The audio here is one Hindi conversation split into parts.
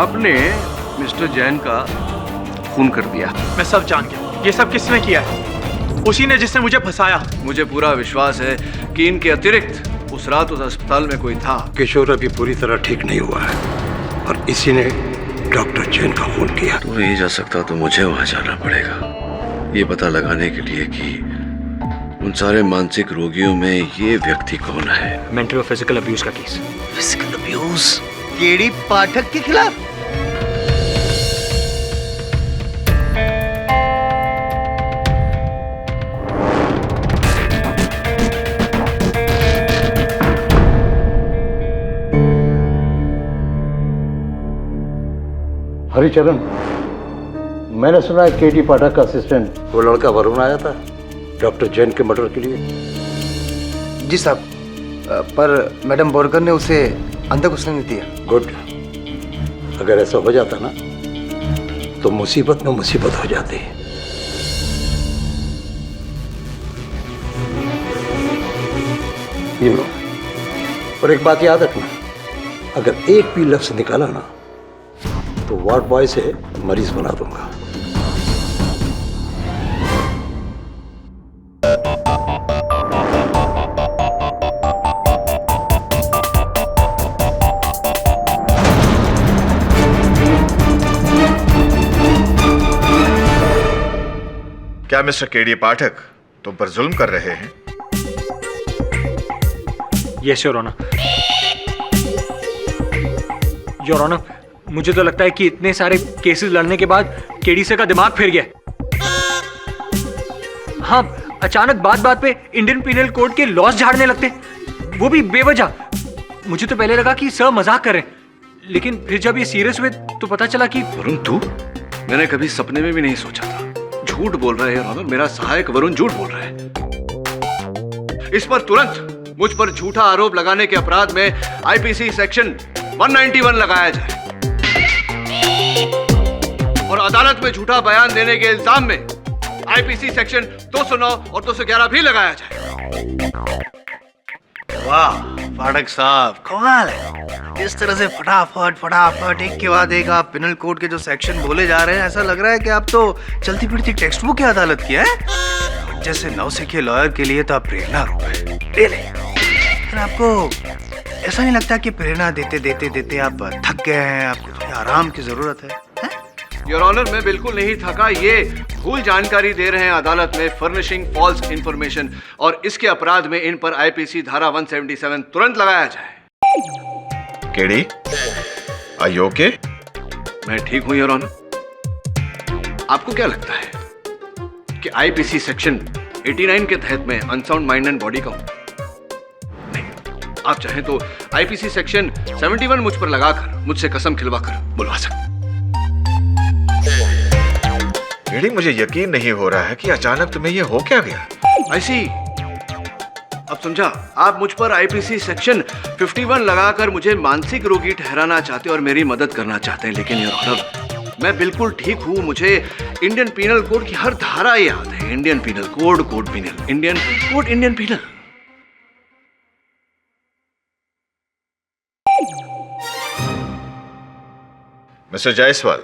आपने मिस्टर जैन का खून कर दिया। मैं सब जान गया। ये सब किसने किया है? उसी ने जिसने मुझे फंसाया। मुझे पूरा विश्वास है कि इनके अतिरिक्त उस रात उस अस्पताल में कोई था। किशोर अभी पूरी तरह ठीक नहीं हुआ है और इसी ने डॉक्टर जैन का खून किया। तू नहीं जा सकता तो मुझे वहां जाना पड़ेगा, ये पता लगाने के लिए कि उन सारे मानसिक रोगियों में ये व्यक्ति कौन है। मेंटल और फिजिकल अब्यूज का केस। फिजिकल अब्यूज केडी पाठक के खिलाफ? हरिचरण, मैंने सुना है केडी पाठक का असिस्टेंट वो लड़का वरुण आया था डॉक्टर जैन के मर्डर के लिए। जी साहब, पर मैडम बोरकर ने उसे अंदर घुसने नहीं दिया। गुड। अगर ऐसा हो जाता ना तो मुसीबत में मुसीबत हो जाती। ये लो। और एक बात याद रखना, अगर एक भी लफ्ज निकाला ना तो वार्ड बॉय से मरीज बना दूंगा। क्या मिस्टर केडी पाठक तुम पर जुल्म कर रहे हैं? Yes your honour. Your honour, मुझे तो लगता है कि इतने सारे केसेस लड़ने के बाद केडी सर का दिमाग फिर गया। हाँ, अचानक बात बात पे इंडियन पीनल कोड के लॉस झाड़ने लगते, वो भी बेवजह। मुझे तो पहले लगा कि सर मजाक कर रहे हैं, लेकिन फिर जब ये सीरियस हुए तो पता चला कि वरुण तू? मैंने कभी सपने में भी नहीं सोचा था। झूठ बोल रहा है योर ऑनर, मेरा सहायक वरुण झूठ बोल रहा है। इस पर तुरंत मुझ पर झूठा आरोप लगाने के अपराध में आईपीसी सेक्शन 191 लगाया जाए और अदालत में झूठा बयान देने के इल्जाम में आईपीसी सेक्शन 209 और 211 भी लगाया जाए। वाह पाठक साहब, कमाल है। इस तरह से फटाफट फटाफट एक के बाद एक आप पिनल कोड के जो सेक्शन बोले जा रहे हैं, ऐसा लग रहा है कि आप तो चलती फिरती टेक्स्ट बुक की अदालत की है। जैसे नौसिखिए लॉयर के लिए तो आप प्रेरणा रूप है। ले ले। फिर आपको ऐसा नहीं लगता कि प्रेरणा देते देते देते आप थक गए हैं, आपको थोड़ी आराम की जरूरत है? योर ऑनर, मैं बिल्कुल नहीं थका। ये भूल जानकारी दे रहे हैं अदालत में, फर्निशिंग फॉल्स इंफॉर्मेशन, और इसके अपराध में इन पर आईपीसी धारा 177 तुरंत लगाया जाए। KD, are you okay? मैं ठीक हूं योर ऑनर। आपको क्या लगता है कि आईपीसी सेक्शन 89 के तहत मैं अनसाउंड माइंड एंड बॉडी का हूं? नहीं, आप चाहें तो आईपीसी सेक्शन 71 मुझ पर लगाकर मुझसे कसम खिलवाकर बुलवा सकते। केडी, मुझे यकीन नहीं हो रहा है कि अचानक तुम्हें ये हो क्या गया। ऐसी अब समझा, आप मुझ पर आईपीसी सेक्शन 51 लगाकर मुझे मानसिक रोगी ठहराना चाहते और मेरी मदद करना चाहते हैं, लेकिन योर ऑनर मैं बिल्कुल ठीक हूं। मुझे इंडियन पीनल कोड की हर धारा याद है। Indian penal code, code penal, Indian code, Indian penal. Mister Jaiswal,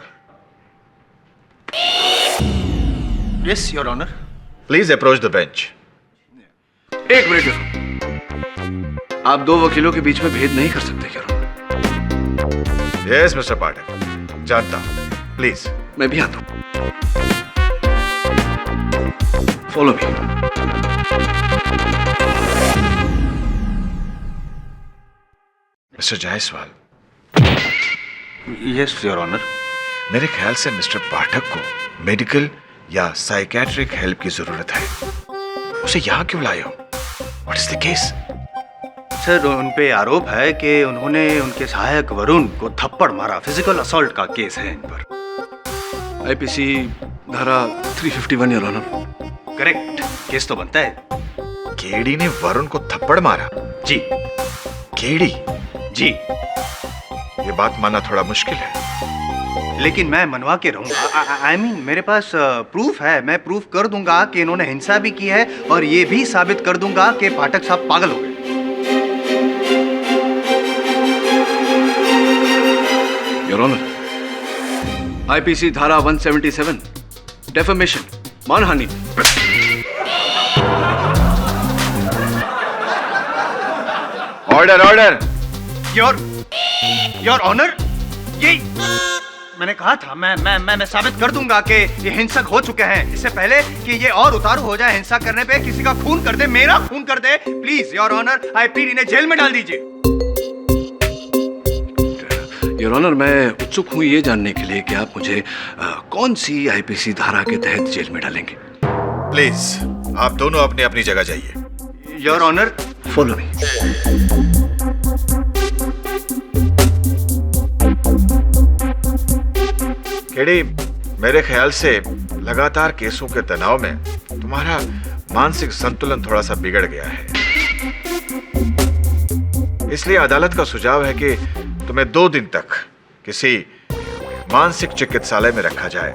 yes your honour. Please approach the bench. एक मिनट, आप दो वकीलों के बीच में भेद नहीं कर सकते क्या? यस मिस्टर पाठक, जानता हूं। प्लीज। मैं भी आता हूं। Follow me. Mister Jaiswal, yes your honour. मेरे ख्याल से मिस्टर पाठक को मेडिकल या साइकेट्रिक हेल्प की जरूरत है। उसे यहाँ क्यों लाए हो? What is the case? Sir, उन पे आरोप है कि उन्होंने उनके सहायक वरुण को थप्पड़ मारा। फिजिकल असॉल्ट का केस है इन पर। आईपीसी धारा 351 योर ऑनर। करेक्ट, केस तो बनता है। केडी ने वरुण को थप्पड़ मारा? जी। केडी? जी। ये बात मानना थोड़ा मुश्किल है। लेकिन मैं मनवा के रहूंगा। आई मीन मेरे पास प्रूफ है। मैं प्रूफ कर दूंगा कि इन्होंने हिंसा भी की है और ये भी साबित कर दूंगा कि पाठक साहब पागल हो गए। योर ऑनर, आईपीसी धारा 177 डेफेमेशन, मानहानि। Order order. योर ऑनर, ये मैंने कहा था मैं साबित कर दूंगा कि ये हिंसक हो चुके हैं। इससे पहले कि ये और उतारू हो जाए हिंसा करने पे, किसी का खून कर दे, मेरा खून कर दे, please your honour, I plead इन्हें जेल में डाल दीजिए। योर ऑनर, मैं उत्सुक हूं ये जानने के लिए कि आप मुझे कौन सी आईपीसी धारा के तहत जेल में डालेंगे। प्लीज आप दोनों अपनी अपनी जगह जाइए। Your honour, follow me. KD, मेरे ख्याल से लगातार केसों के तनाव में तुम्हारा मानसिक संतुलन थोड़ा सा बिगड़ गया है। इसलिए अदालत का सुझाव है कि तुम्हें 2 दिन तक किसी मानसिक चिकित्सालय में रखा जाए,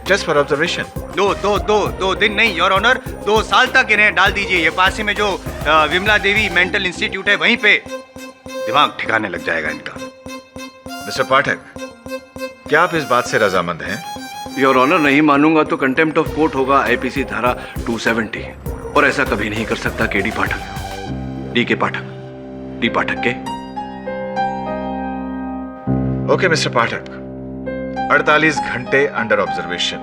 जस्ट फॉर ऑब्जर्वेशन। दो दिन नहीं योर ऑनर, 2 साल तक इन्हें डाल दीजिए। ये पास ही में जो विमला देवी मेंटल इंस्टीट्यूट है, वहीं पे दिमाग ठिकाने लग जाएगा इनका। मिस्टर पाठक, क्या आप इस बात से रजामंद हैं? योर ऑनर, नहीं मानूंगा तो कंटेम्प्ट ऑफ कोर्ट होगा, आईपीसी धारा 270, और ऐसा कभी नहीं कर सकता केडी पाठक, डी के पाठक, डी पाठक के। ओके मिस्टर पाठक, 48 घंटे under observation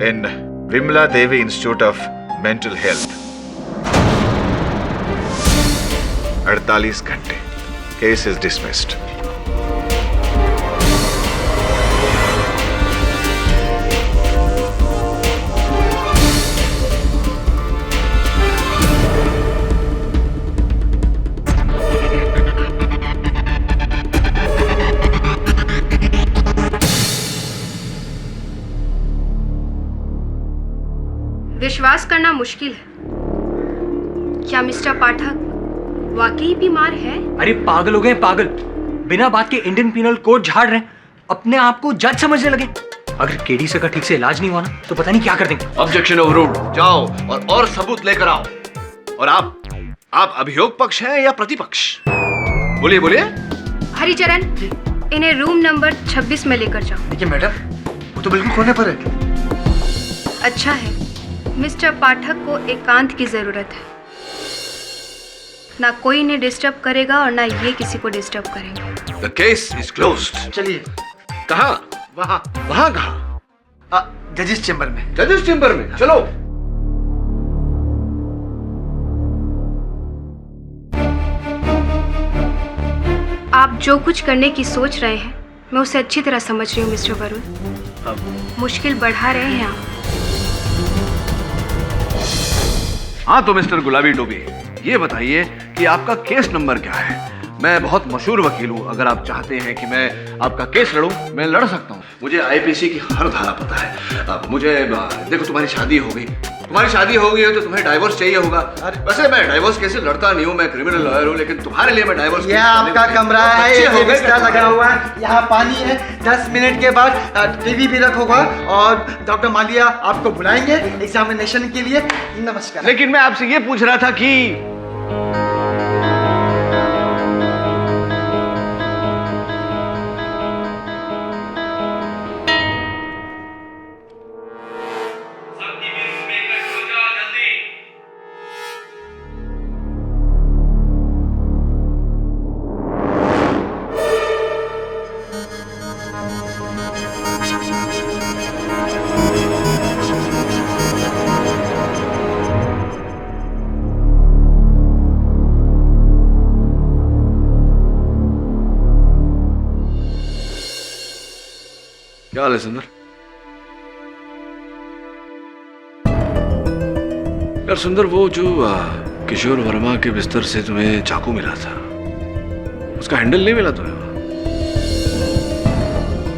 in Vimla Devi institute of mental health. 48 घंटे। Case is dismissed. विश्वास करना मुश्किल है, क्या मिस्टर पाठक वाकई बीमार है? अरे पागल हो गए पागल, बिना बात के इंडियन पिनल कोड झाड़ रहे हैं, अपने आप को जज समझने लगे। अगर केडी सर का ठीक से इलाज नहीं हुआ ना तो पता नहीं क्या कर देंगे। Objection overruled. जाओ और सबूत लेकर आओ। और आप अभियोग पक्ष हैं या प्रतिपक्ष? बोलिए बोलिए। हरिचरण, इन्हें रूम नंबर 26 में लेकर जाओ। देखिए मैडम, वो तो बिल्कुल कोने पर है। अच्छा है, मिस्टर पाठक को एकांत की जरूरत है। ना कोई इन्हें डिस्टर्ब करेगा और ना ये किसी को डिस्टर्ब करेंगे। The case is closed. चलिए। कहाँ? वहाँ वहाँ कहाँ? जजेस चेंबर में। जजेस चेंबर में, चलो। आप जो कुछ करने की सोच रहे हैं, मैं उसे अच्छी तरह समझ रही हूँ मिस्टर वरुण। मुश्किल बढ़ा रहे हैं आप। हाँ तो मिस्टर गुलाबी टोपी, ये बताइए कि आपका केस नंबर क्या है? मैं बहुत मशहूर वकील हूँ, अगर आप चाहते हैं कि मैं आपका केस लड़ूं, मैं लड़ सकता हूँ। मुझे आईपीसी की हर धारा पता है। अब मुझे देखो, तुम्हारी शादी हो गई है तो तुम्हें डाइवोर्स चाहिए होगा। वैसे मैं डाइवोर्स केस लड़ता नहीं हूँ, मैं क्रिमिनल लॉयर हूँ, लेकिन तुम्हारे लिए मैं डाइवोर्स। यह आपका कमरा है, ये बिस्तर लगा हुआ है, यहाँ पानी है। 10 मिनट के बाद टीवी भी रखोगा और डॉक्टर मालिया आपको बुलाएंगे एग्जामिनेशन के लिए। नमस्कार। लेकिन मैं आपसे ये पूछ रहा था कि क्या हाल है सुंदर? यार सुंदर, वो जो किशोर वर्मा के बिस्तर से तुम्हें चाकू मिला था, उसका हैंडल नहीं मिला तुम्हें?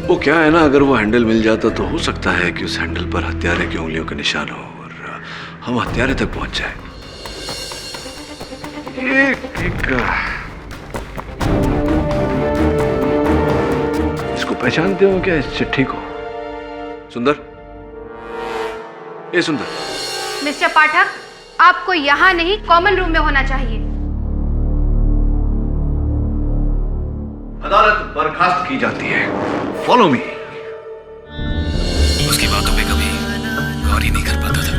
वो क्या है ना, अगर वो हैंडल मिल जाता तो हो सकता है कि उस हैंडल पर हत्यारे की उंगलियों के निशान हो और हम हत्यारे तक पहुंच जाए। इसको पहचानते हो क्या, इस चिट्ठी को? सुंदर, ये सुंदर। मिस्टर पाठक, आपको यहाँ नहीं कॉमन रूम में होना चाहिए। अदालत बर्खास्त की जाती है। Follow me. उसकी बातों पे कभी गौर ही नहीं कर पाता था।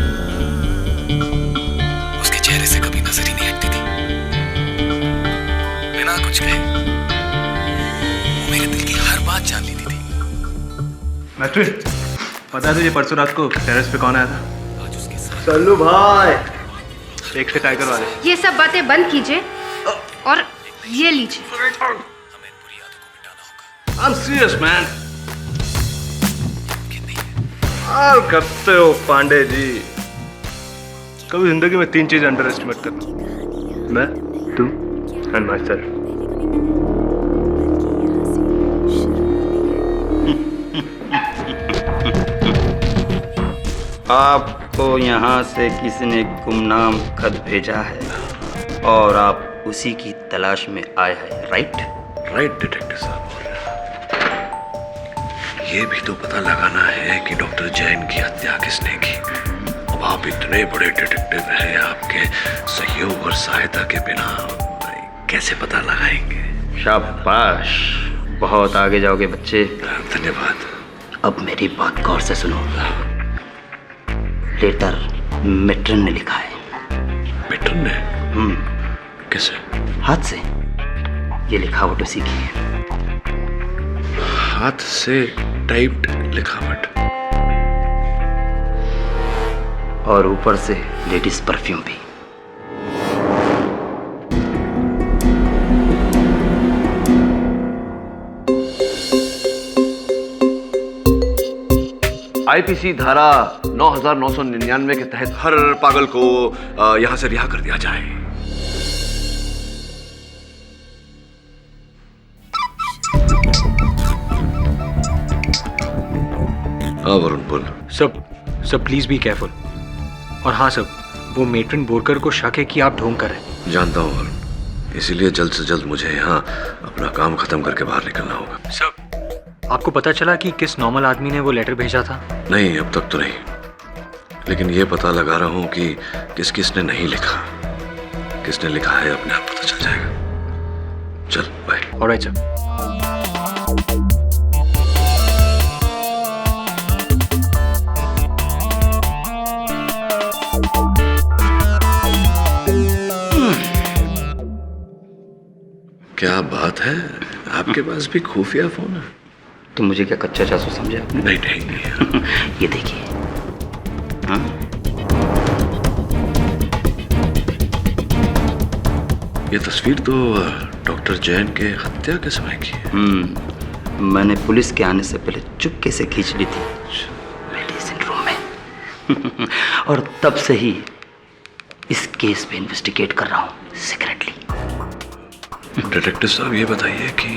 उसके चेहरे से कभी नजर ही नहीं हटती थी। बिना कुछ कहे वो मेरे दिल की हर बात जान लेती थी। मैट्रिक, पता है तुझे परसों रात को टेरेस पे कौन आया था? आज उसके साथ सल्लू भाई, एक से टाइगर वाले। ये सब बातें बंद कीजिए और ये लीजिए। हमें इन बुरी यादों को मिटाना होगा। I'm serious, man. मुमकिन नहीं है। हाल करते हो पांडे जी। कभी जिंदगी में 3 चीज अंडर एस्टिमेट करना, मैं, तू एंड माई सेल्फ। आपको यहाँ से किसी ने गुमनाम खत भेजा है और आप उसी की तलाश में आए हैं, राइट? राइट डिटेक्टिव साहब। ये भी तो पता लगाना है कि डॉक्टर जैन की हत्या किसने की। अब आप इतने बड़े डिटेक्टिव हैं, आपके सहयोग और सहायता के बिना कैसे पता लगाएंगे? शाबाश, बहुत आगे जाओगे बच्चे। धन्यवाद। अब मेरी बात गौर से सुनो। लेटर मेट्रन ने लिखा है। मिट्टन ने? कैसे? हाथ से। ये लिखावट उसी की है। हाथ से टाइप्ड लिखावट। और ऊपर से लेडीज परफ्यूम भी। आईपीसी धारा 9999 के तहत हर पागल को यहां से रिहा कर दिया जाए। हाँ वरुण बोल। सब प्लीज बी केयरफुल। और हाँ सब, वो मेट्रन बोरकर को शक है कि आप ढोंग कर रहे हैं। जानता हूँ वरुण, इसीलिए जल्द से जल्द मुझे यहाँ अपना काम खत्म करके बाहर निकलना होगा। सब, आपको पता चला कि किस नॉर्मल आदमी ने वो लेटर भेजा था? नहीं, अब तक तो नहीं, लेकिन ये पता लगा रहा हूँ कि किसने नहीं लिखा। किसने लिखा है अपने आप पता चल जाएगा। चल बाय। Alright sir. क्या बात है, आपके पास भी खुफिया फोन है? तो मुझे क्या कच्चा जासूस समझे आपने? नहीं नहीं। ये देखिए। हाँ? ये तस्वीर तो डॉक्टर जैन के हत्या के समय की है। मैंने पुलिस के आने से पहले चुपके से खींच ली थी मेडिसिन रूम में। और तब से ही इस केस पे इन्वेस्टिगेट कर रहा हूँ सीक्रेटली। डिटेक्टिव साहब ये बताइए कि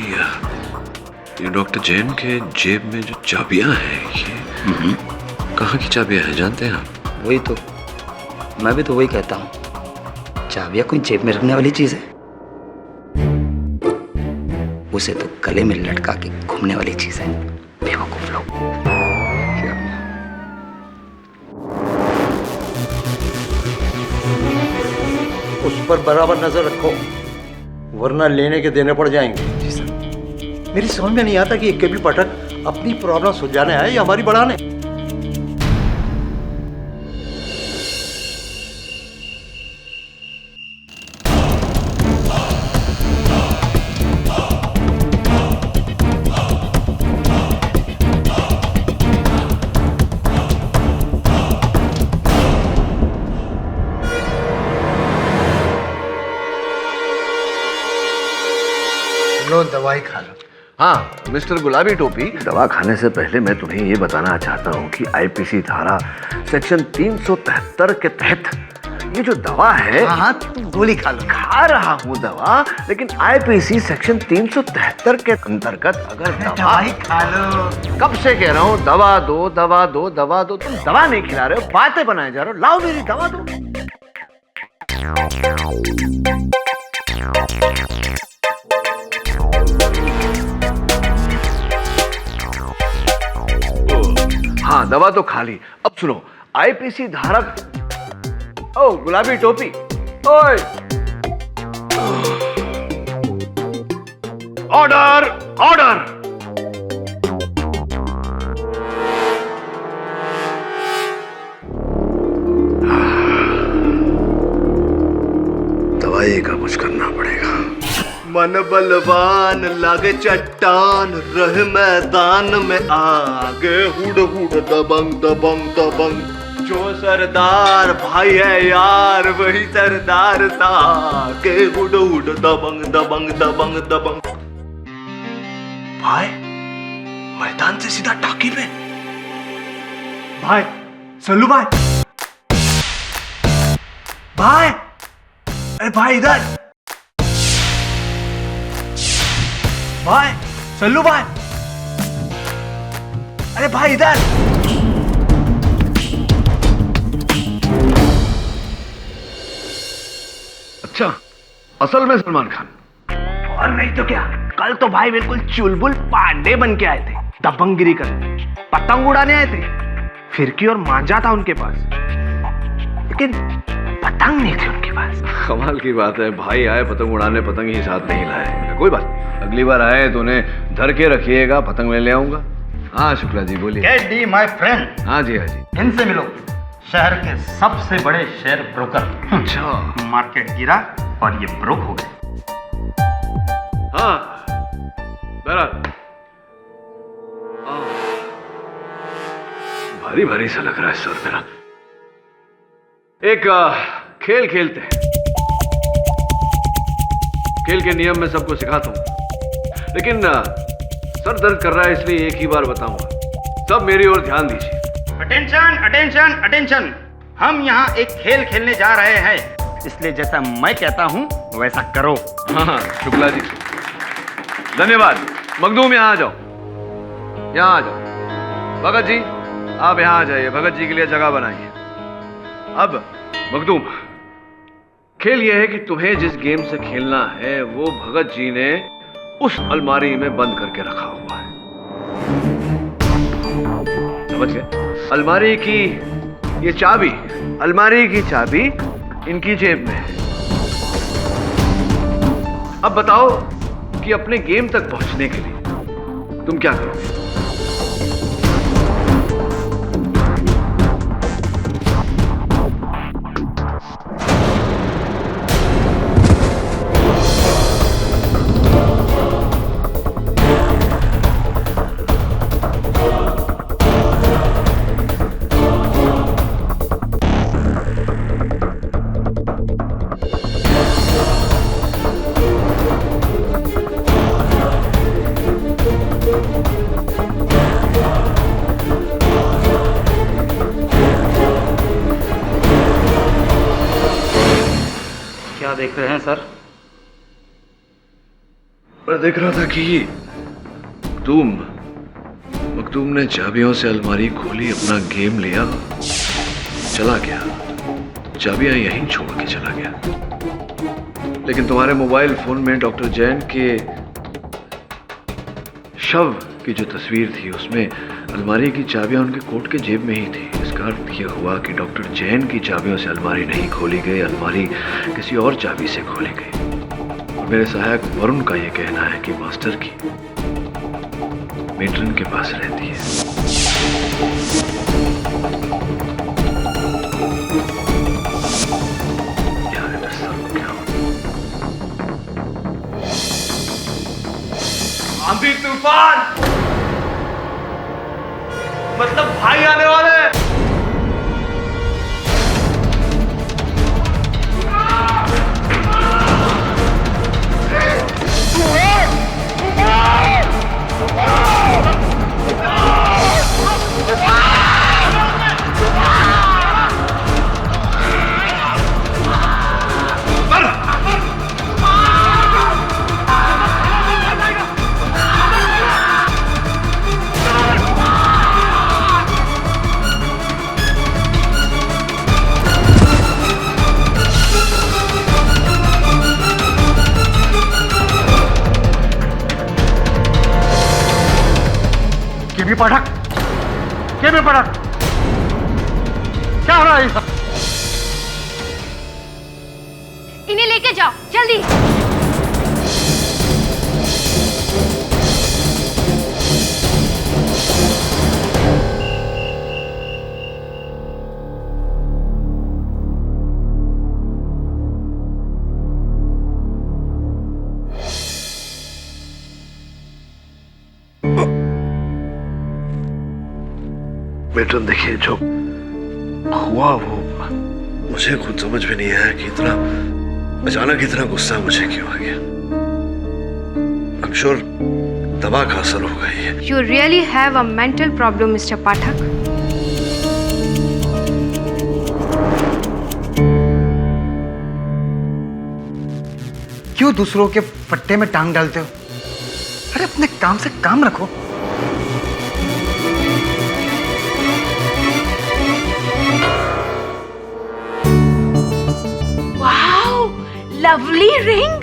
ये डॉक्टर जैन के जेब में जो चाबियां हैं, ये कहाँ की चाबियां हैं जानते हैं आप? वही तो, मैं भी तो वही कहता हूँ। चाबियां कोई जेब में रखने वाली चीज है? उसे तो गले में लटका के घूमने वाली चीज है, बेवकूफ लोग। उस पर बराबर नजर रखो, वरना लेने के देने पड़ जाएंगे। जी सर। मेरी समझ में नहीं आता कि ये केबी पाठक अपनी प्रॉब्लम सुलझाने आए या हमारी बढ़ाने। लो दवाई खा लो। हाँ मिस्टर गुलाबी टोपी, दवा खाने से पहले मैं तुम्हें ये बताना चाहता हूँ कि आईपीसी धारा सेक्शन 373 के तहत ये जो दवा है, हाँ तुम गोली खा लो। खा रहा हूँ दवा, लेकिन आईपीसी सेक्शन 373 के अंतर्गत अगर दवाई खा लो। कब से कह रहा हूँ दवा दो दवा दो दवा दो, तुम दवा नहीं खिला रहे हो, बातें बनाए जा रहे हो। लाओ मेरी दवा दो। हाँ दवा तो खा ली। अब सुनो, आईपीसी धारक, ओ गुलाबी टोपी, ओए ऑर्डर ऑर्डर। दवाई का कुछ करना पड़ेगा। मन बलवान लागे चट्टान, रह मैदान में आगे, हुड हुड दबंग दबंग दबंग। जो सरदार भाई है यार वही सरदार था, के हुड हुड दबंग दबंग दबंग दबंग। भाई मैदान से सीधा टाकी पे। भाई सल्लू भाई, भाई अरे भाई इधर, भाई सल्लू भाई, अरे भाई इधर। अच्छा असल में सलमान खान? और नहीं तो क्या, कल तो भाई बिल्कुल चुलबुल पांडे बन के आए थे, दबंगगिरी करने, पतंग उड़ाने आए थे, फिरकी और मांझा था उनके पास, लेकिन पतंग नहीं थी उनके पास। कमाल की बात है, भाई आए पतंग उड़ाने, पतंग ही साथ नहीं लाए। कोई बात नहीं, अगली बार आए तो उन्हें धर के रखिएगा, पतंग मैं ले आऊंगा। हाँ शुक्ला जी बोलिए। Get the my friend. हाँ जी हाँ जी। इनसे मिलो, शहर के सबसे बड़े शेयर ब्रोकर। अच्छा मार्केट गिरा और ये ब्रोक हो गए। हाँ बहरहाल भारी भारी सा लग रहा है सर मेरा। एक खेल खेलते हैं। खेल के नियम मैं सबको सिखाता हूं, लेकिन सर दर्द कर रहा है इसलिए एक ही बार बताऊंगा। सब मेरी ओर ध्यान दीजिए। अटेंशन अटेंशन अटेंशन, हम यहाँ एक खेल खेलने जा रहे हैं, इसलिए जैसा मैं कहता हूँ वैसा करो। हाँ शुक्ला जी धन्यवाद। मखदूम यहाँ आ जाओ, यहाँ आ जाओ। भगत जी आप यहाँ आ जाइए, भगत जी के लिए जगह बनाइए। अब मखदूम खेल यह है कि तुम्हें जिस गेम से खेलना है वो भगत जी ने उस अलमारी में बंद करके रखा हुआ है, समझ गए? अलमारी की ये चाबी, अलमारी की चाबी इनकी जेब में है। अब बताओ कि अपने गेम तक पहुंचने के लिए तुम क्या करोगे? क्या देख रहे हैं सर? मैं देख रहा था कि मखदूम ने चाबियों से अलमारी खोली, अपना गेम लिया, चला गया, चाबियां यहीं छोड़ के चला गया। लेकिन तुम्हारे मोबाइल फोन में डॉक्टर जैन के शव की जो तस्वीर थी उसमें अलमारी की चाबियां उनके कोट के जेब में ही थी। इसका अर्थ यह हुआ कि डॉक्टर जैन की चाबियों से अलमारी नहीं खोली गई, अलमारी किसी और चाबी से खोली गई। और मेरे सहायक वरुण का यह कहना है कि मास्टर की मेट्रन के पास रहती है। यार क्या आंधी तूफान, मतलब भाई आने वाले हैं। पाठक, केबी पाठक, क्या हो रहा है? इन्हें लेके जाओ जल्दी। पैटर्न देखिए जो हुआ वो मुझे खुद समझ में नहीं आया कि इतना अचानक इतना गुस्सा मुझे क्यों आ गया। आई एम श्योर दवा का असर होगा ये। You really have a mental problem, Mr. पाठक। क्यों दूसरों के पट्टे में टांग डालते हो? अरे अपने काम से काम रखो। Wow, lovely ring.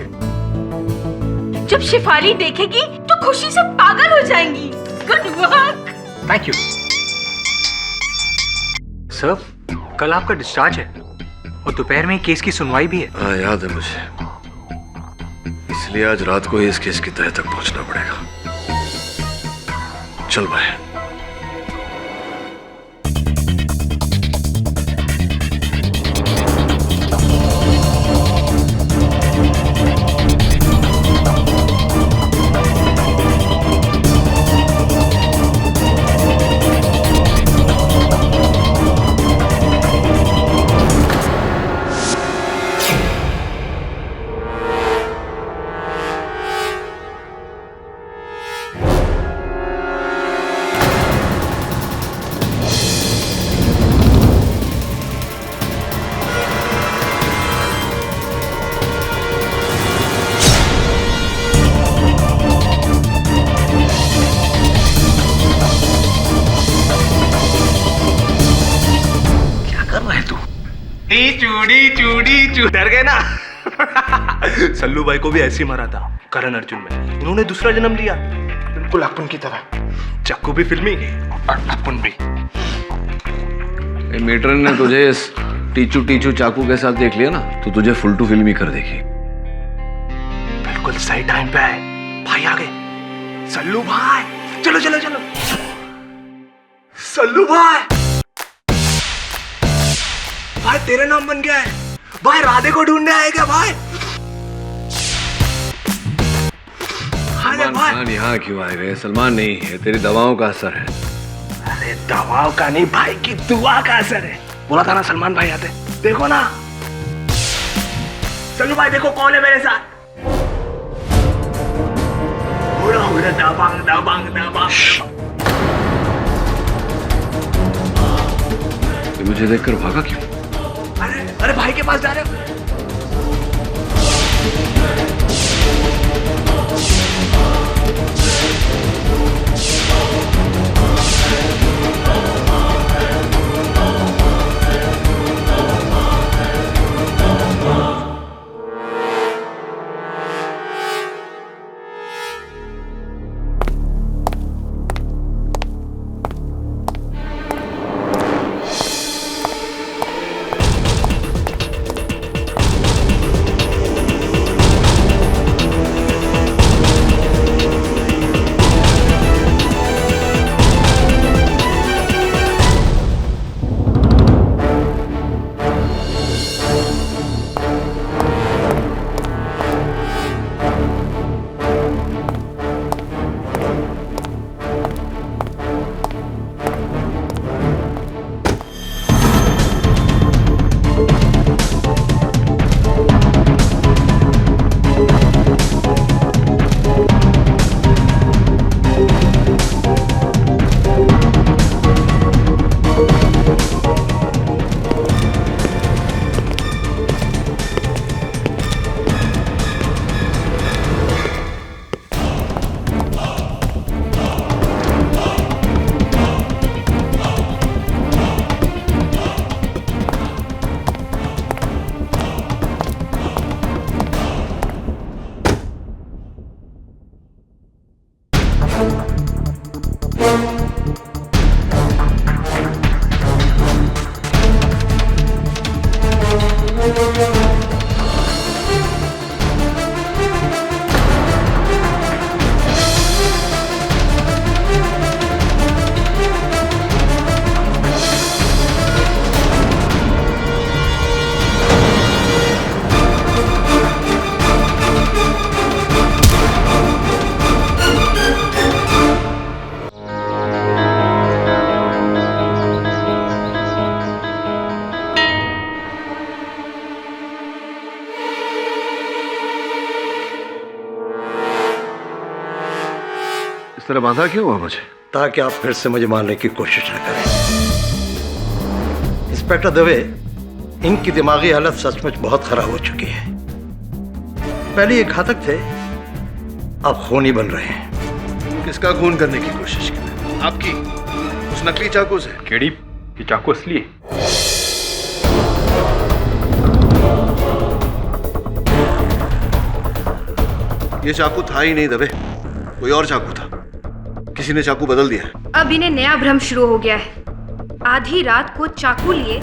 जब शिफाली देखेगी तो खुशी से पागल हो जाएंगी। Good work. Thank you sir. कल आपका डिस्चार्ज है और दोपहर में केस की सुनवाई भी है। हाँ याद है मुझे, इसलिए आज रात को ही इस केस की तह तक पहुंचना पड़ेगा। चल भाई। डर गए ना? सल्लू भाई को भी ऐसे ही मारा था करण अर्जुन में। उन्होंने दूसरा जन्म लिया, बिल्कुल अपन की तरह। चक्कू भी फिल्मी और अपन भी। मेट्रन ने तुझे इस टीचू टीचू चाकू के साथ देख लिया ना, तो तुझे फुल टू फिल्मी कर देगी। बिल्कुल सही टाइम पे आए। भाई आ गए। सल्लू भाई, चलो चलो चलो। सल्लू भाई, भाई तेरा नाम बन गया है। भाई राधे को ढूंढने आएगा भाई। सलमान खान यहाँ क्यों आए गए? सलमान नहीं है, तेरी दवाओं का असर है। अरे दवाओं का नहीं, भाई की दुआ का असर है। बोला था ना सलमान भाई आते। देखो ना सल्लू भाई, देखो कौन है मेरे साथ। दबांग दबांग दबांग। मुझे देखकर भागा क्यों? अरे भाई के पास जा रहे हो? तरह बांधा क्यों हुआ मुझे? ताकि आप फिर से मुझे मारने की कोशिश न करें। इंस्पेक्टर दवे, इनकी दिमागी हालत सचमुच बहुत खराब हो चुकी है। पहले ये घातक थे, अब खूनी बन रहे हैं। किसका खून करने की कोशिश की? आपकी? उस नकली चाकू से? केडी, ये चाकू असली है। ये चाकू था ही नहीं दबे, कोई और चाकू था। किसी ने चाकू बदल दिया है। अब इन्हें नया भ्रम शुरू हो गया है। आधी रात को चाकू लिए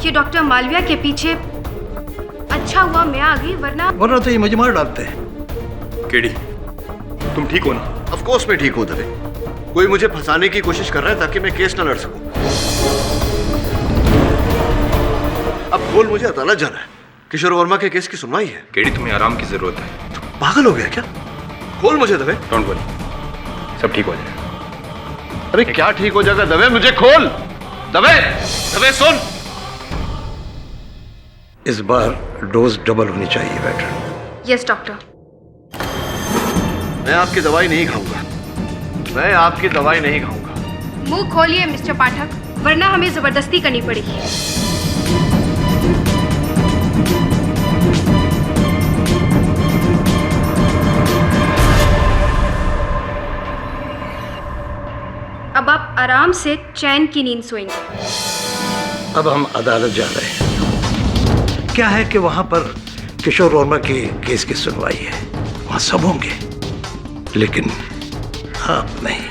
ये डॉक्टर मालविया के पीछे। अच्छा हुआ मैं आ गई, वरना तो ये मुझे मार डालते हैं। केडी, तुम ठीक हो ना? ऑफ कोर्स मैं ठीक हूं दबे। कोई मुझे फंसाने की कोशिश कर रहा है ताकि मैं केस न लड़ सकूं। अब खोल, मुझे अदालत जाना है। किशोर वर्मा के केस की सुनवाई है। केडी, तुम्हें आराम की जरूरत है। पागल हो गया क्या? खोल मुझे दबे। डोंट वरी, सब ठीक हो जाएगा। अरे क्या ठीक हो जाएगा दबे? मुझे खोल दबे। दबे सुन, इस बार डोज डबल होनी चाहिए वेटरन। Yes doctor. मैं आपकी दवाई नहीं खाऊंगा। मैं आपकी दवाई नहीं खाऊंगा। मुंह खोलिए मिस्टर पाठक, वरना हमें जबरदस्ती करनी पड़ेगी। अब आप आराम से चैन की नींद सोएंगे। अब हम अदालत जा रहे हैं। क्या है कि वहां पर किशोर वर्मा के केस की सुनवाई है, वहां सब होंगे, लेकिन आप नहीं।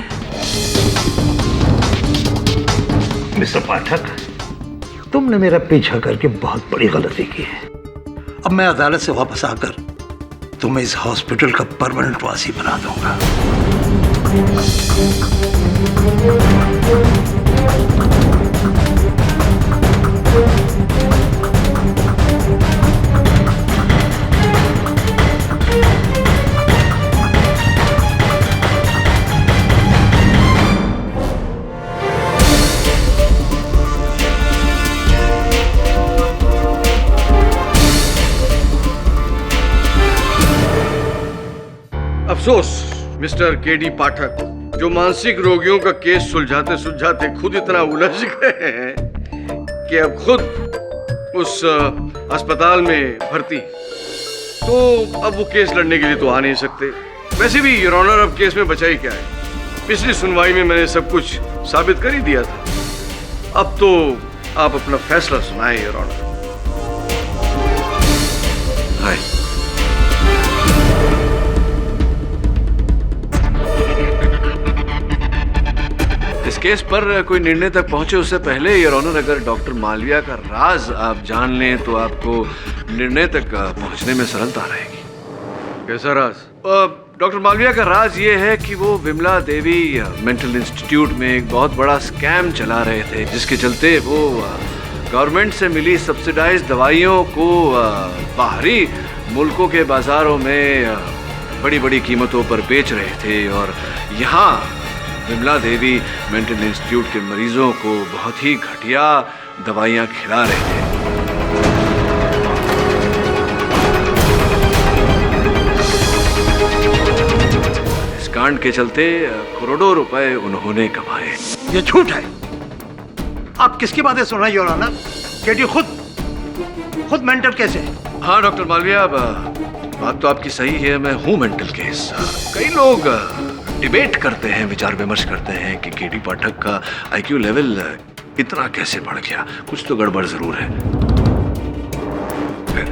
मिस्टर पाठक, तुमने मेरा पीछा करके बहुत बड़ी गलती की है। अब मैं अदालत से वापस आकर तुम्हें इस हॉस्पिटल का परमानेंट वासी बना दूंगा। अफसोस मिस्टर केडी पाठक, जो मानसिक रोगियों का केस सुलझाते सुलझाते खुद इतना उलझ गए हैं कि अब खुद उस अस्पताल में भर्ती, तो अब वो केस लड़ने के लिए तो आ नहीं सकते। वैसे भी योर ऑनर, अब केस में बचा ही क्या है? पिछली सुनवाई में मैंने सब कुछ साबित कर ही दिया था। अब तो आप अपना फैसला सुनाएं योर ऑनर। हाय। इस केस पर कोई निर्णय तक पहुंचे उससे पहले योर ऑनर, अगर डॉक्टर मालविया का राज आप जान लें तो आपको निर्णय तक पहुंचने में सरलता रहेगी। कैसा राज? डॉक्टर मालविया का राज ये है कि वो विमला देवी मेंटल इंस्टीट्यूट में एक बहुत बड़ा स्कैम चला रहे थे, जिसके चलते वो गवर्नमेंट से मिली सब्सिडाइज दवाइयों को बाहरी मुल्कों के बाजारों में बड़ी बड़ी कीमतों पर बेच रहे थे, और यहाँ विमला देवी मेंटल इंस्टीट्यूट के मरीजों को बहुत ही घटिया दवाइयाँ खिला रहे थे। इस कांड के चलते करोड़ों रुपए उन्होंने कमाए। ये झूठ है। आप किसकी बातें सुन रहे हैं योर ऑनर? केडी खुद मेंटल केस है। हाँ डॉक्टर मालविया, बात तो आपकी सही है, मैं हूँ मेंटल केस। कई लोग डिबेट करते हैं, विचार विमर्श करते हैं कि केडी पाठक का आईक्यू लेवल इतना कैसे बढ़ गया, कुछ तो गड़बड़ जरूर है। फिर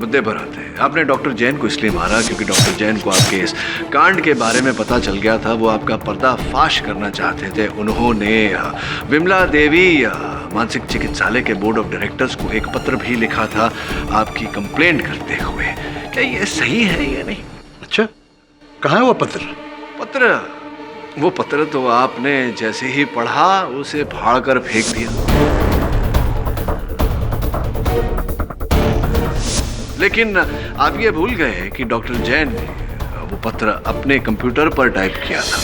मुद्दे पर आते हैं। आपने डॉक्टर जैन को इसलिए मारा क्योंकि डॉक्टर जैन को आपके इस कांड के बारे में पता चल गया था। वो आपका पर्दाफाश करना चाहते थे। उन्होंने विमला देवी मानसिक चिकित्सालय के बोर्ड ऑफ डायरेक्टर्स को एक पत्र भी लिखा था आपकी कंप्लेंट करते हुए। क्या ये सही है या नहीं? अच्छा, कहाँ है वो पत्र? वो पत्र तो आपने जैसे ही पढ़ा उसे फाड़ कर फेंक दिया। लेकिन आप ये भूल गए कि डॉक्टर जैन ने वो पत्र अपने कंप्यूटर पर टाइप किया था,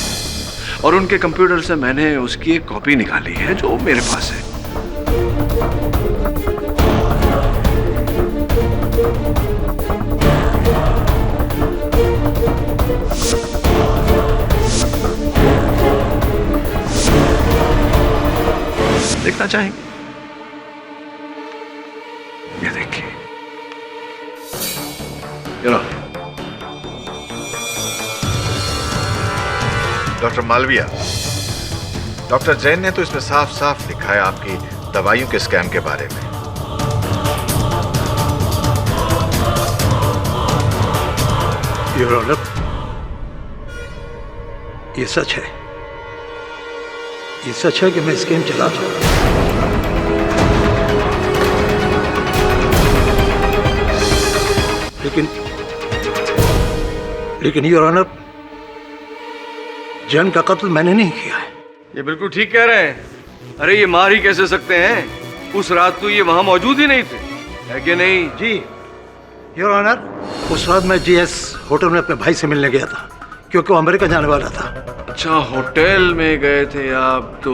और उनके कंप्यूटर से मैंने उसकी एक कॉपी निकाली है जो मेरे पास है। देखना चाहेंगे? ये देखिए, डॉक्टर मालविया, डॉक्टर जैन ने तो इसमें साफ साफ लिखा है आपकी दवाइयों के स्कैम के बारे में। योर ऑनर, ये सच है। ये सच है कि मैं स्कीम चला रहा हूं। लेकिन योर ऑनर, जैन का कत्ल मैंने नहीं किया है। ये बिल्कुल ठीक कह रहे हैं। अरे ये मार ही कैसे सकते हैं? उस रात तो ये वहां मौजूद ही नहीं थे, है कि नहीं? जी योर ऑनर, उस रात मैं जीएस होटल में अपने भाई से मिलने गया था, क्योंकि वो अमेरिका जाने वाला था। अच्छा, होटल में गए थे आप? तो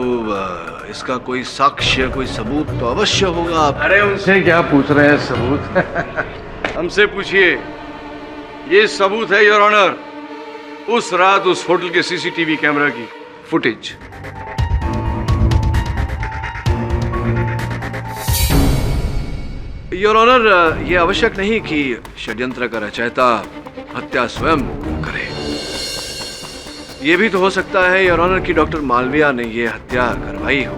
इसका कोई साक्ष्य, कोई सबूत तो अवश्य होगा। आप अरे उनसे क्या पूछ रहे हैं सबूत? हमसे पूछिए। ये सबूत है योर ऑनर, उस रात उस होटल के सीसीटीवी कैमरा की फुटेज। योर ऑनर, ये आवश्यक नहीं कि षड्यंत्र का रचयिता हत्या स्वयं करे। ये भी तो हो सकता है योर ऑनर कि डॉक्टर मालविया ने ये हत्या करवाई हो,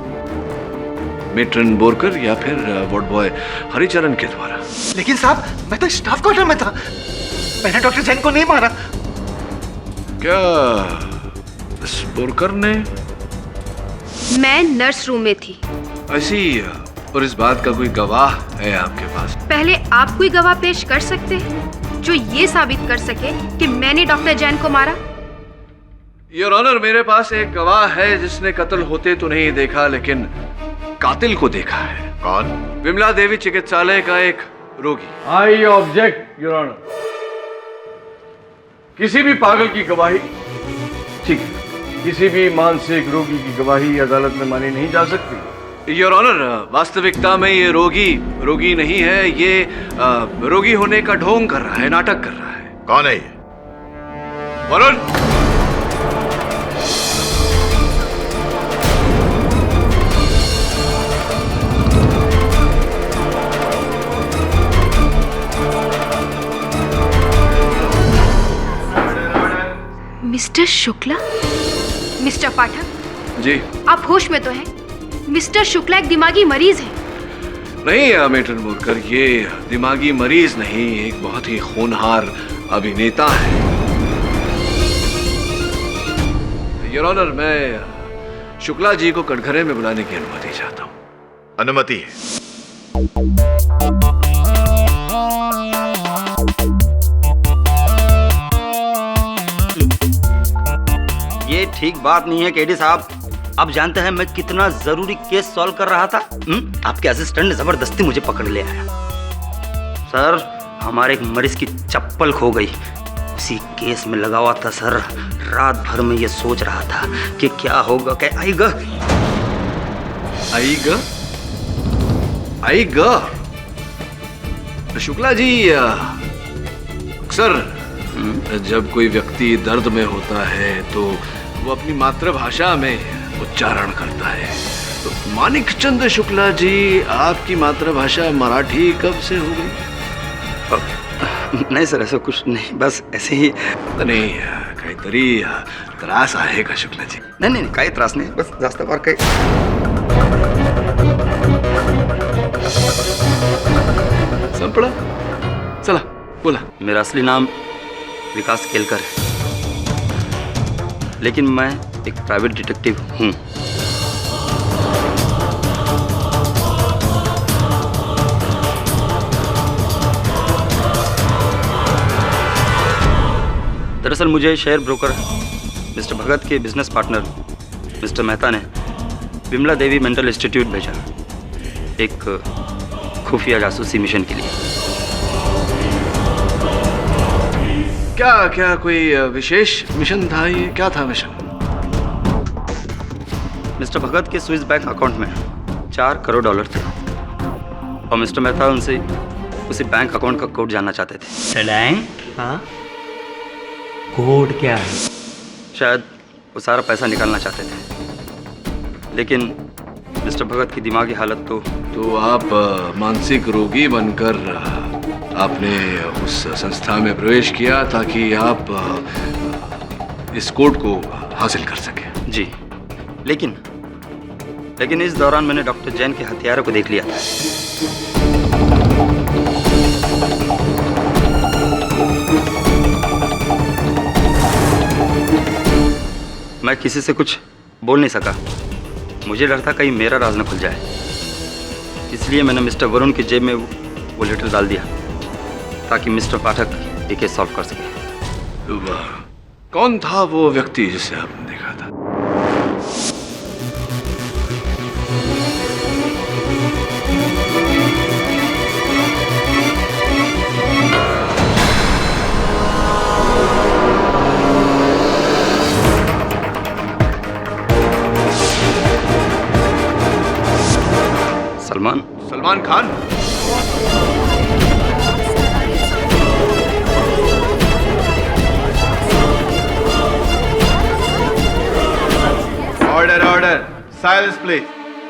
मेट्रन बोरकर या फिर वार्ड बॉय हरिचरण के द्वारा। लेकिन साहब, मैं तो स्टाफ क्वार्टर में था, मैंने डॉक्टर जैन को नहीं मारा। क्या इस बोरकर ने? मैं नर्स रूम में थी। ऐसी, और इस बात का कोई गवाह है आपके पास? पहले आप कोई गवाह पेश कर सकते हैं जो ये साबित कर सके कि मैंने डॉक्टर जैन को मारा? योर ऑनर, मेरे पास एक गवाह है जिसने कत्ल होते तो नहीं देखा, लेकिन कातिल को देखा है। कौन? विमला देवी चिकित्सालय का एक रोगी। I object your honour. किसी भी पागल की गवाही ठीक है, किसी भी मानसिक रोगी की गवाही अदालत में मानी नहीं जा सकती। योर ऑनर, वास्तविकता में ये रोगी नहीं है, ये रोगी होने का ढोंग कर रहा है, नाटक कर रहा है। कौन है ये? वरुण। मिस्टर शुक्ला? मिस्टर पाठक जी, आप होश में तो हैं? मिस्टर शुक्ला एक दिमागी मरीज है। नहीं मेट्रन बोरकर, ये दिमागी मरीज नहीं, एक बहुत ही होनहार अभिनेता है। योर ऑनर, मैं शुक्ला जी को कटघरे में बुलाने की अनुमति चाहता हूँ। अनुमति है। ये ठीक बात नहीं है केडी साहब। आप जानते हैं मैं कितना जरूरी केस सॉल्व कर रहा था। आपके असिस्टेंट ने जबरदस्ती मुझे पकड़ ले आया। सर, हमारे एक मरीज की चप्पल खो गई, उसी केस में लगा हुआ था सर। रात भर में ये सोच रहा था कि क्या होगा, क्या आएगा। शुक्ला जी, अक्सर जब कोई व्यक्ति दर्द में होता है तो वो अपनी मातृभाषा में उच्चारण करता है। तो मानिकचंद शुक्ला जी, आपकी मातृभाषा मराठी कब से हो गई? नहीं सर, ऐसा कुछ नहीं, बस ऐसे ही। नाही, काहीतरी त्रास आहे का शुक्ला जी? नहीं, काही त्रास नहीं, बस जास्त फार काही। संपला? चला बोला। मेरा असली नाम विकास केलकर है, लेकिन मैं एक प्राइवेट डिटेक्टिव हूँ। दरअसल मुझे शेयर ब्रोकर मिस्टर भगत के बिजनेस पार्टनर मिस्टर मेहता ने विमला देवी मेंटल इंस्टीट्यूट भेजा, एक खुफिया जासूसी मिशन के लिए। क्या कोई विशेष मिशन था? ये क्या था मिशन? मिस्टर भगत के स्विस बैंक अकाउंट में $4 करोड़ थे और मिस्टर मेहता उनसे उसी बैंक अकाउंट का कोड जानना चाहते थे। हाँ, कोड क्या है? शायद वो सारा पैसा निकालना चाहते थे, लेकिन मिस्टर भगत की दिमागी हालत तो आप मानसिक रोगी बनकर आपने उस संस्था में प्रवेश किया ताकि आप इस कोड को हासिल कर सके। जी, लेकिन इस दौरान मैंने डॉक्टर जैन के हथियारों को देख लिया था। मैं किसी से कुछ बोल नहीं सका। मुझे डर था कहीं मेरा राज न खुल जाए, इसलिए मैंने मिस्टर वरुण की जेब में वो लेटर डाल दिया ताकि मिस्टर पाठक ये केस सॉल्व कर सके। कौन था वो व्यक्ति जिसे आपने देखा था? Salman Khan. Order silence please.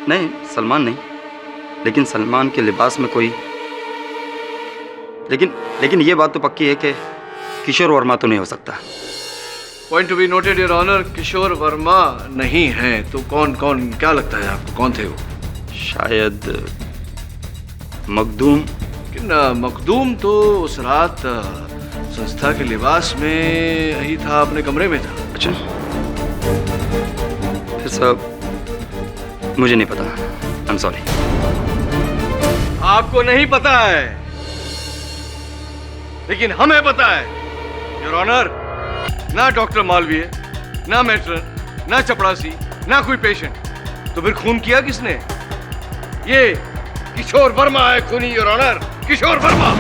नहीं, सलमान नहीं, लेकिन सलमान के लिबास में कोई लेकिन ये बात तो पक्की है कि किशोर वर्मा तो नहीं हो सकता। Point to be noted your honour, Kishore Verma नहीं है तो कौन क्या लगता है आपको, कौन थे वो? शायद मखदूम। लेकिन मखदूम तो उस रात संस्था के लिबास में ही था, अपने कमरे में था। अच्छा, फिर सब मुझे नहीं पता। I am sorry. आपको नहीं पता है, लेकिन हमें पता है योर ऑनर। ना डॉक्टर मालवीय, ना मैट्रन, ना चपड़ासी, ना कोई पेशेंट। तो फिर खून किया किसने? ये किशोर वर्मा है खूनी योर ऑनर, किशोर वर्मा।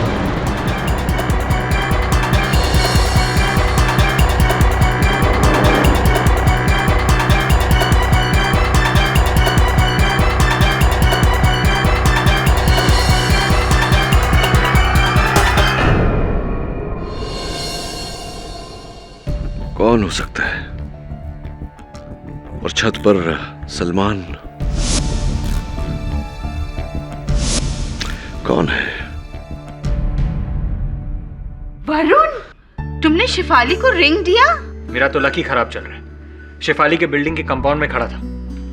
कौन हो सकता है? और छत पर सलमान कौन है? वरुण, तुमने शिफाली को रिंग दिया? मेरा तो लकी खराब चल रहा है। शिफाली के बिल्डिंग के कंपाउंड में खड़ा था,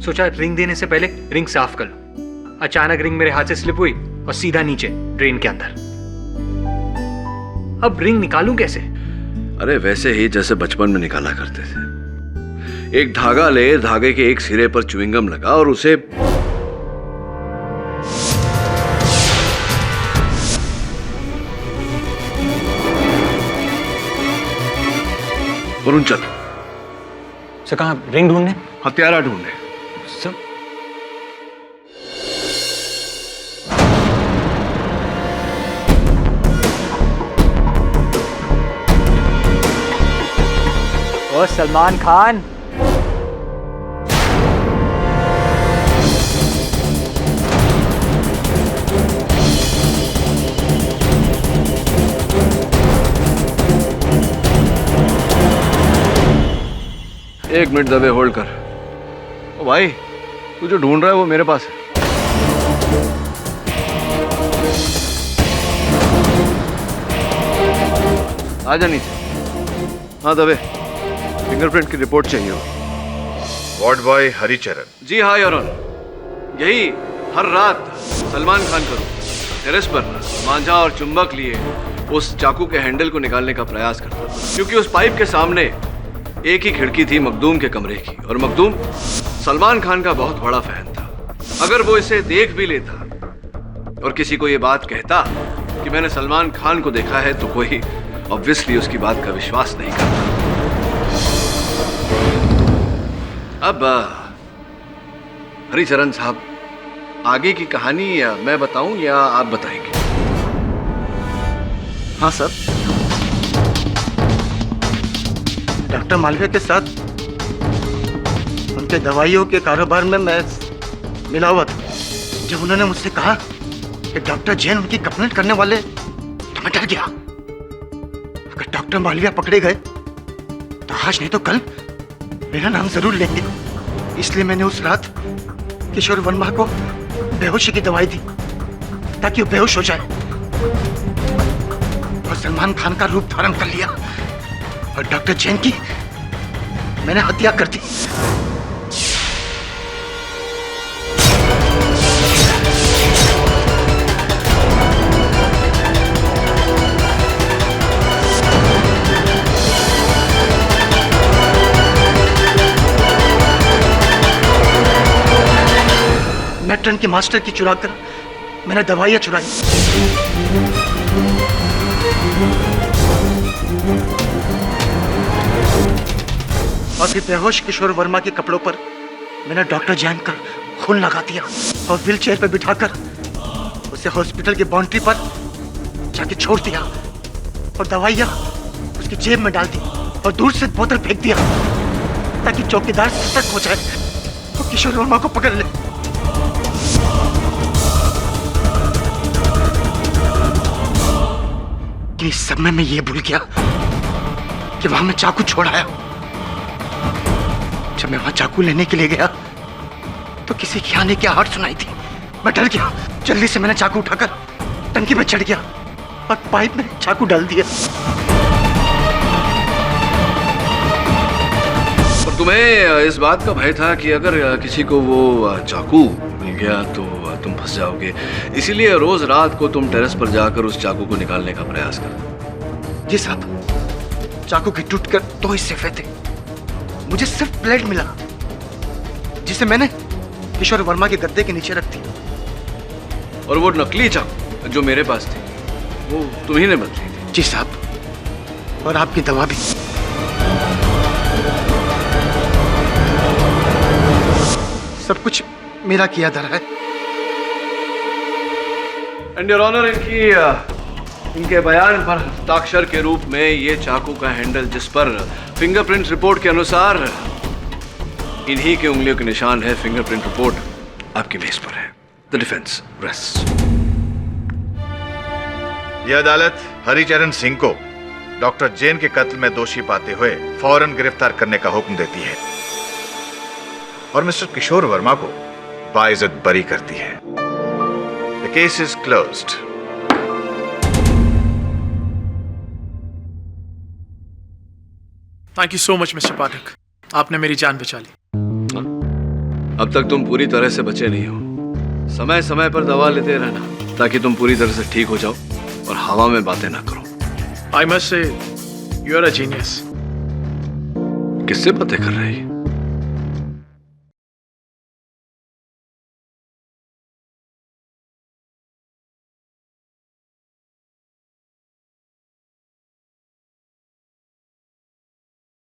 सोचा रिंग देने से पहले रिंग साफ कर लो। अचानक रिंग मेरे हाथ से स्लिप हुई और सीधा नीचे ड्रेन के अंदर। अब रिंग निकालूं कैसे? अरे वैसे ही जैसे बचपन में निकाला करते थे। एक धागा ले, धागे के एक सिरे पर च्युइंगम लगा और उसे वरुण चल। सर कहां? रिंग ढूंढने? हत्यारा ढूंढने। सर ओ सलमान खान, एक मिनट दबे होल्ड कर। ओ भाई, तू जो ढूंढ रहा है वो मेरे पास है। आजा नीचे। हाँ दबे, फिंगरप्रिंट की रिपोर्ट चाहिए होगी। Ward boy Haricharan. जी हाँ योर ऑनर, यही हर रात सलमान खान का रूम टेरेस पर मांझा और चुंबक लिए उस चाकू के हैंडल को निकालने का प्रयास करता था, क्योंकि उस पाइप के सामने एक ही खिड़की थी मखदूम के कमरे की, और मखदूम सलमान खान का बहुत बड़ा फैन था। अगर वो इसे देख भी लेता और किसी को ये बात कहता कि मैंने सलमान खान को देखा है, तो कोई ऑब्वियसली उसकी बात का विश्वास नहीं करता। अब हरिचरण साहब, आगे की कहानी या मैं बताऊं या आप बताएंगे? हाँ सर, डॉक्टर मालवीय के साथ उनके दवाइयों के कारोबार में मैं मिला हुआ था। जब उन्होंने मुझसे कहा कि डॉक्टर जैन उनकी कंप्लेंट करने वाले, तो मैं डर गया। अगर डॉक्टर मालवीय पकड़े गए तो आज नहीं तो कल मेरा नाम जरूर लेंगे। इसलिए मैंने उस रात किशोर वर्मा को बेहोशी की दवाई दी ताकि वो बेहोश हो जाए और सलमान खान का रूप धारण कर लिया, और डॉक्टर जैन की मैंने हत्या कर दी। मेट्रन के मास्टर की चुरा कर मैंने दवाइयां चुराई। और फिर बेहोश किशोर वर्मा के कपड़ों पर मैंने डॉक्टर जैन का खून लगा दिया और व्हीलचेयर पर बिठाकर उसे हॉस्पिटल की बाउंड्री पर जाके छोड़ दिया और दवाइयां उसकी जेब में डाल दी और दूर से बोतल फेंक दिया ताकि चौकीदार सतर्क हो जाए और किशोर वर्मा को पकड़ ले। इस सब में मैं ये भूल गया कि वहां मैं चाकू छोड़ आया। जब मैं वहां चाकू लेने के लिए गया तो किसी की आने की आहट सुनाई थी। मैं डर गया, जल्दी से मैंने चाकू उठाकर टंकी में चढ़ गया और पाइप में चाकू डाल दिया। और तुम्हें इस बात का भय था कि अगर किसी को वो चाकू मिल गया तो तुम फंस जाओगे, इसीलिए रोज रात को तुम टेरेस पर जाकर उस चाकू को निकालने का प्रयास करते। जी साहब, चाकू के टूटकर 2 हिस्से हुए थे। मुझे सिर्फ ब्लेड मिला जिसे मैंने किशोर वर्मा के गद्दे के नीचे रख दी। और वो नकली चाकू जो मेरे पास थी वो तुम्ही ने बदली थी। जी साहब, और आपकी दवा भी। सब कुछ मेरा किया धरा है। एंड योर ऑनर, इनके बयान पर हस्ताक्षर के रूप में ये चाकू का हैंडल जिस पर फिंगरप्रिंट रिपोर्ट के अनुसार इन्हीं के उंगलियों के निशान है, फिंगरप्रिंट रिपोर्ट आपकी बेस पर है। The defence rest. यह अदालत हरिचरण सिंह को डॉक्टर जैन के कत्ल में दोषी पाते हुए फौरन गिरफ्तार करने का हुक्म देती है और मिस्टर किशोर वर्मा को बाइज्जत बरी करती है। The case is closed. Thank you so much mister Pathak, आपने मेरी जान बचा ली। अब तक तुम पूरी तरह से बचे नहीं हो। समय समय पर दवा लेते रहना ताकि तुम पूरी तरह से ठीक हो जाओ और हवा में बातें ना करो। I must say you are a genius. किससे बातें कर रही?